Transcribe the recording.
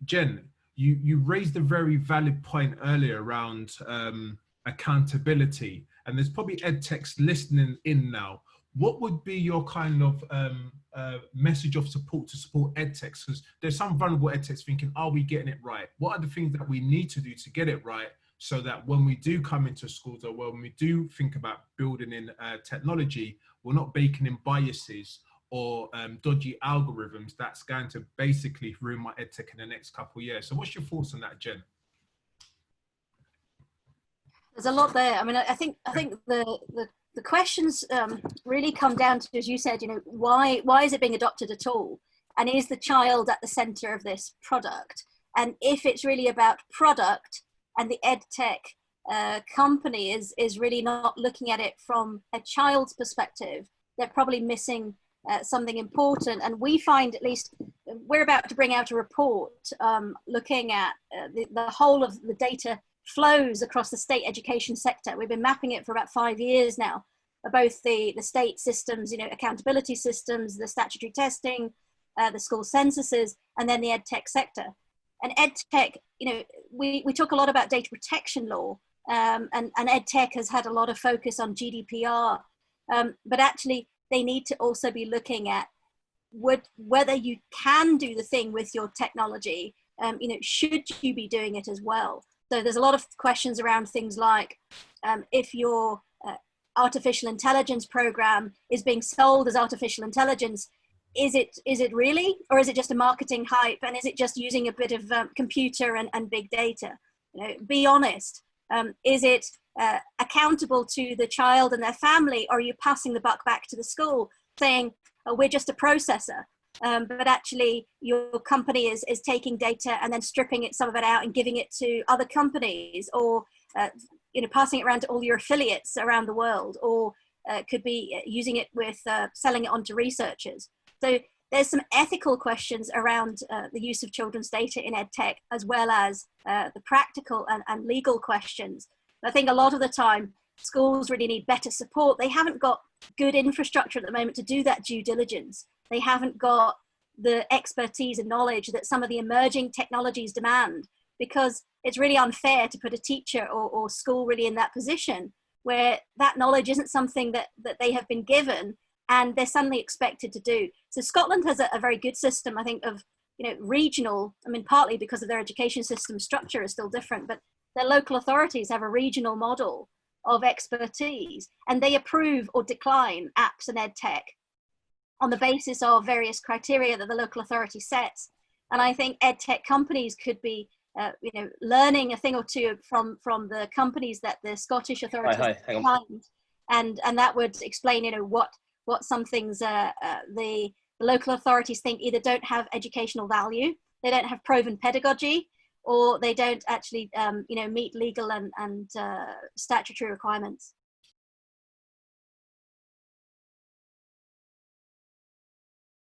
Jen, you raised a very valid point earlier around accountability, and there's probably EdTechs listening in now. What would be your kind of message of support to support EdTechs? Because there's some vulnerable EdTechs thinking, are we getting it right? What are the things that we need to do to get it right, so that when we do come into schools, or when we do think about building in technology, we're not baking in biases or dodgy algorithms that's going to basically ruin my EdTech in the next couple of years. So what's your thoughts on that, Jen? There's a lot there. I mean, I think the questions really come down to, as you said, you know, why is it being adopted at all? And is the child at the center of this product? And if it's really about product, and the EdTech company is really not looking at it from a child's perspective, they're probably missing something important. And we find, at least, we're about to bring out a report looking at the whole of the data flows across the state education sector. We've been mapping it for about 5 years now, both the state systems, you know, accountability systems, the statutory testing, the school censuses, and then the EdTech sector. And EdTech, you know, we talk a lot about data protection law, and EdTech has had a lot of focus on GDPR, but actually they need to also be looking at whether you can do the thing with your technology. You know, should you be doing it as well? So there's a lot of questions around things like, if your artificial intelligence program is being sold as artificial intelligence, is it really, or is it just a marketing hype, and is it just using a bit of computer and big data? You know, be honest. Is it accountable to the child and their family, or are you passing the buck back to the school saying, oh, we're just a processor, but actually your company is taking data and then stripping some of it out and giving it to other companies, or you know, passing it around to all your affiliates around the world, or could be using it with selling it on to researchers. So there's some ethical questions around the use of children's data in EdTech, as well as the practical and legal questions. I think a lot of the time schools really need better support. They haven't got good infrastructure at the moment to do that due diligence. They haven't got the expertise and knowledge that some of the emerging technologies demand, because it's really unfair to put a teacher or school really in that position where that knowledge isn't something that they have been given and they're suddenly expected to do. So Scotland has a very good system, I think, of, you know, regional, I mean, partly because of their education system structure is still different, but their local authorities have a regional model of expertise, and they approve or decline apps and EdTech on the basis of various criteria that the local authority sets. And I think EdTech companies could be, you know, learning a thing or two from the companies that the Scottish authorities declined, and that would explain, you know, what some things the local authorities think either don't have educational value, they don't have proven pedagogy, or they don't actually, you know, meet legal and statutory requirements.